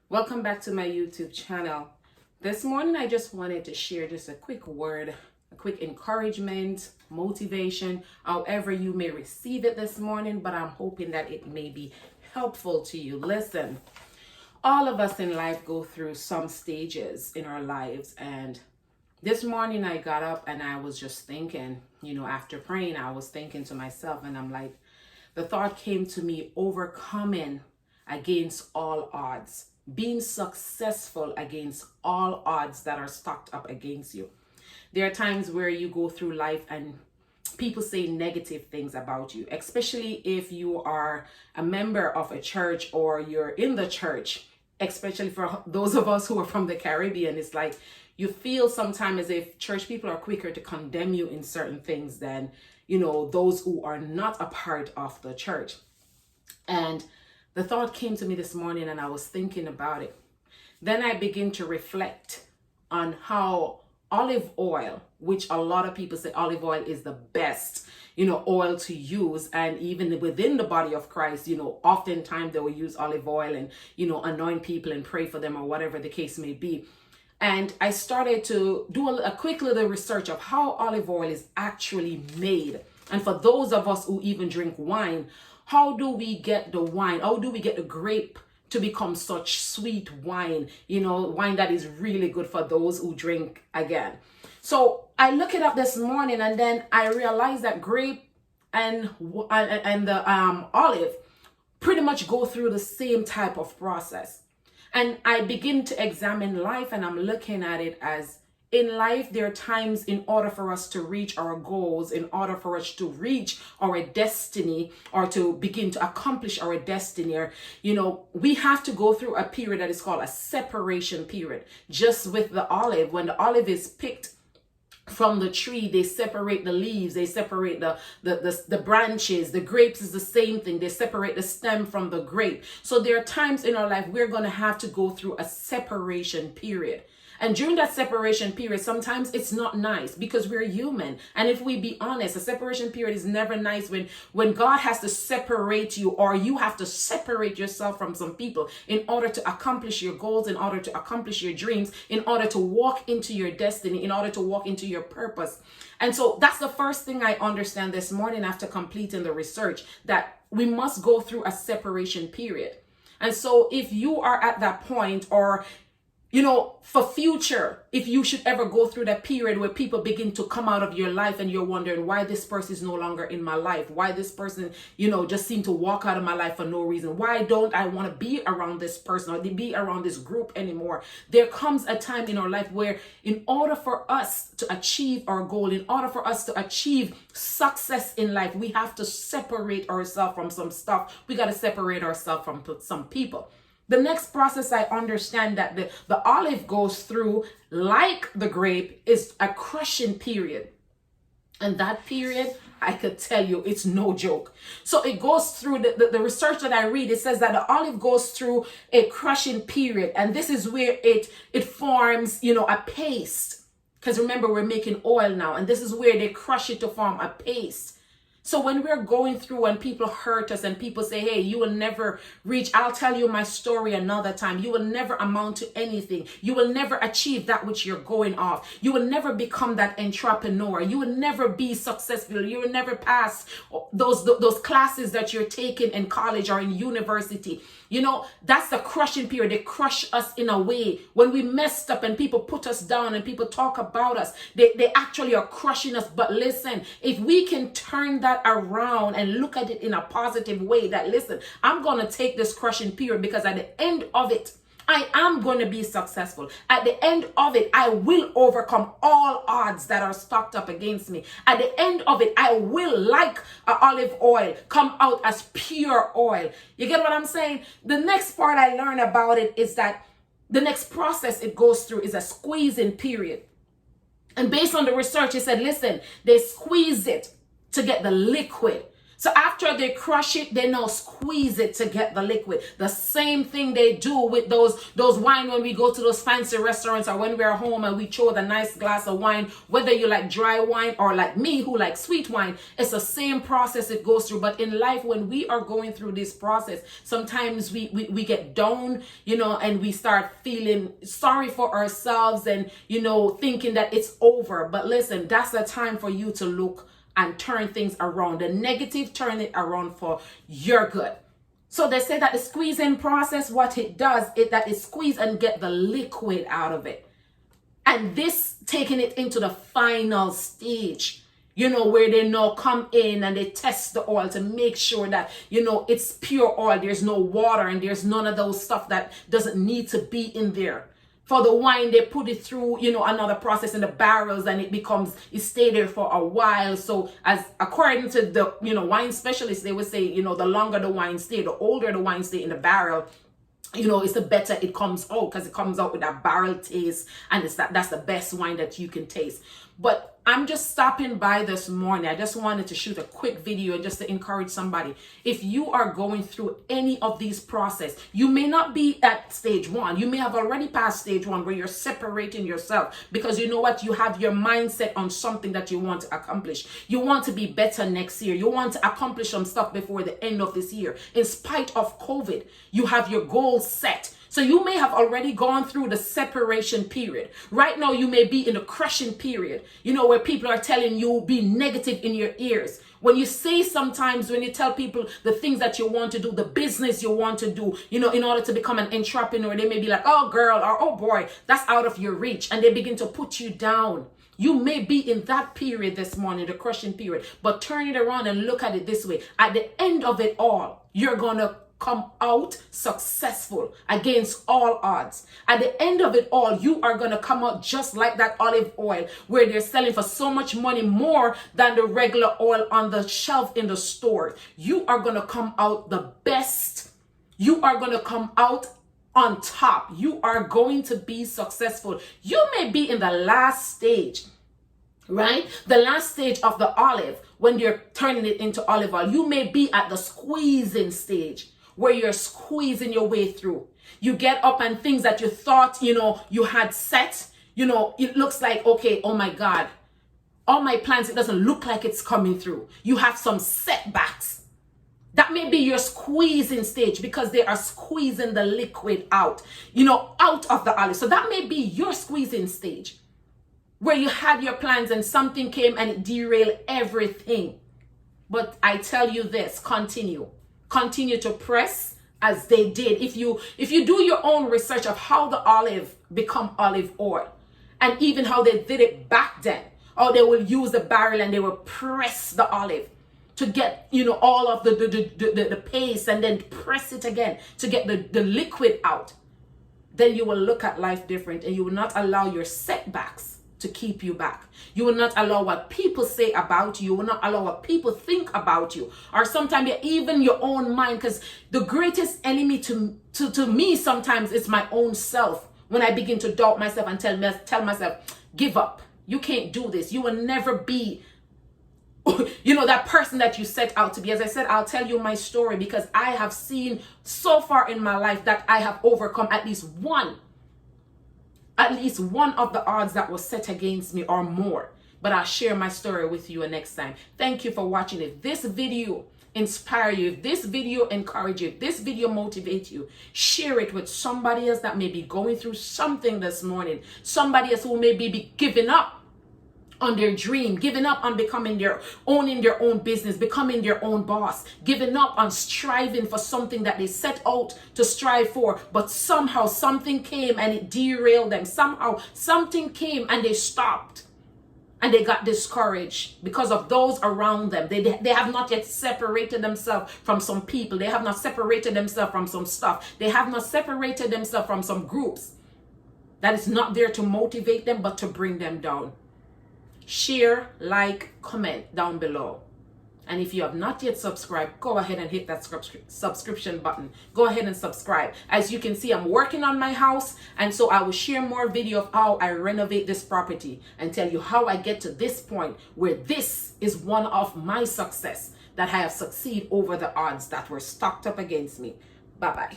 Welcome back to my YouTube channel. This morning I just wanted to share just a quick word, a quick encouragement, motivation, however you may receive it this morning, but I'm hoping that it may be helpful to you. Listen, all of us in life go through some stages in our lives, and this morning I got up and I was just thinking, after praying, I was thinking to myself, and I'm like, the thought came to me, overcoming against all odds, being successful against all odds that are stacked up against you. There are times where you go through life and people say negative things about you, especially if you are a member of a church or you're in the church, especially for those of us who are from the Caribbean. It's like you feel sometimes as if church people are quicker to condemn you in certain things than, those who are not a part of the church. And the thought came to me this morning and I was thinking about it. Then I begin to reflect on how olive oil, which a lot of people say olive oil is the best, oil to use. And even within the body of Christ, oftentimes they will use olive oil and, anoint people and pray for them or whatever the case may be. And I started to do a quick little research of how olive oil is actually made. And for those of us who even drink wine, how do we get the wine? How do we get the grape to become such sweet wine? Wine that is really good for those who drink again. So I look it up this morning and then I realized that grape and the olive pretty much go through the same type of process. And I begin to examine life and I'm looking at it as in life, there are times in order for us to reach our goals, in order for us to reach our destiny or to begin to accomplish our destiny, or, we have to go through a period that is called a separation period. Just with the olive, when the olive is picked from the tree, they separate the leaves, they separate the branches. The grapes is the same thing. They separate the stem from the grape. So there are times in our life we're going to have to go through a separation period. And during that separation period, sometimes it's not nice because we're human. And if we be honest, a separation period is never nice when God has to separate you, or you have to separate yourself from some people in order to accomplish your goals, in order to accomplish your dreams, in order to walk into your destiny, in order to walk into your purpose. And so that's the first thing I understand this morning after completing the research, that we must go through a separation period. And so if you are at that point, or for future, if you should ever go through that period where people begin to come out of your life and you're wondering why this person is no longer in my life, why this person, just seemed to walk out of my life for no reason, why don't I want to be around this person or be around this group anymore? There comes a time in our life where in order for us to achieve our goal, in order for us to achieve success in life, we have to separate ourselves from some stuff. We got to separate ourselves from some people. The next process I understand that the olive goes through, like the grape, is a crushing period. And that period, I could tell you, it's no joke. So it goes through the research that I read. It says that the olive goes through a crushing period. And this is where it forms, a paste. Because remember, we're making oil now. And this is where they crush it to form a paste. So when we're going through and people hurt us and people say, hey, you will never reach, I'll tell you my story another time. You will never amount to anything. You will never achieve that which you're going off. You will never become that entrepreneur. You will never be successful. You will never pass those classes that you're taking in college or in university. That's the crushing period. They crush us in a way. When we messed up and people put us down and people talk about us, they actually are crushing us. But listen, if we can turn that around and look at it in a positive way, that listen, I'm going to take this crushing period because at the end of it, I am going to be successful. At the end of it, I will overcome all odds that are stacked up against me. At the end of it, I will, like olive oil, come out as pure oil. You get what I'm saying? The next part I learned about it is that the next process it goes through is a squeezing period. And based on the research, it said, listen, they squeeze it to get the liquid. So after they crush it, they now squeeze it to get the liquid. The same thing they do with those wine when we go to those fancy restaurants or when we're home and we throw the nice glass of wine, whether you like dry wine or like me who like sweet wine, it's the same process it goes through. But in life, when we are going through this process, sometimes we get down, and we start feeling sorry for ourselves and, thinking that it's over. But listen, that's the time for you to look and turn things around. The negative, turn it around for your good. So they say that the squeezing process, what it does is that it squeeze and get the liquid out of it. And this taking it into the final stage, where they now come in and they test the oil to make sure that, it's pure oil. There's no water and there's none of those stuff that doesn't need to be in there. For the wine, they put it through, another process in the barrels and it stay there for a while. So as according to the, wine specialists, they would say, the longer the wine stay, the older the wine stay in the barrel, it's the better it comes out, because it comes out with that barrel taste, and that's the best wine that you can taste. But I'm just stopping by this morning. I just wanted to shoot a quick video and just to encourage somebody. If you are going through any of these process, you may not be at stage 1. You may have already passed stage 1 where you're separating yourself, because you know what? You have your mindset on something that you want to accomplish. You want to be better next year. You want to accomplish some stuff before the end of this year. In spite of COVID, you have your goals set. So you may have already gone through the separation period. Right now, you may be in a crushing period, where people are telling you be negative in your ears. When you say sometimes, when you tell people the things that you want to do, the business you want to do, in order to become an entrepreneur, they may be like, oh girl, or oh boy, that's out of your reach. And they begin to put you down. You may be in that period this morning, the crushing period, but turn it around and look at it this way. At the end of it all, you're going to come out successful against all odds. At the end of it all, you are going to come out just like that olive oil, where they're selling for so much money more than the regular oil on the shelf in the store. You are going to come out the best. You are going to come out on top. You are going to be successful. You may be in the last stage, right? The last stage of the olive, when you're turning it into olive oil. You may be at the squeezing stage, where you're squeezing your way through. You get up and things that you thought, you had set, it looks like, okay, oh my God, all my plans, it doesn't look like it's coming through. You have some setbacks. That may be your squeezing stage, because they are squeezing the liquid out, out of the olive. So that may be your squeezing stage, where you had your plans and something came and it derailed everything. But I tell you this, continue to press as they did. If you do your own research of how the olive become olive oil, and even how they did it back then, or they will use the barrel and they will press the olive to get all of the paste, and then press it again to get the liquid out, then you will look at life different, and you will not allow your setbacks to keep you back. You will not allow what people say about you. You will not allow what people think about you, or sometimes even your own mind, because the greatest enemy to me sometimes is my own self. When I begin to doubt myself and tell myself, give up, you can't do this, you will never be that person that you set out to be. As I said, I'll tell you my story, because I have seen so far in my life that I have overcome at least one of the odds that was set against me, or more. But I'll share my story with you next time. Thank you for watching. If this video inspire you, if this video encourage you, if this video motivate you, share it with somebody else that may be going through something this morning. Somebody else who may be giving up on their dream, giving up on owning their own business, becoming their own boss, giving up on striving for something that they set out to strive for, but somehow something came and it derailed them. Somehow something came and they stopped and they got discouraged because of those around them. They have not yet separated themselves from some people. They have not separated themselves from some stuff. They have not separated themselves from some groups that is not there to motivate them, but to bring them down. Share, like, comment down below. And if you have not yet subscribed, go ahead and hit that subscription button. Go ahead and subscribe. As you can see, I'm working on my house, and so I will share more video of how I renovate this property and tell you how I get to this point where this is one of my success. that I have succeeded over the odds that were stacked up against me. Bye bye.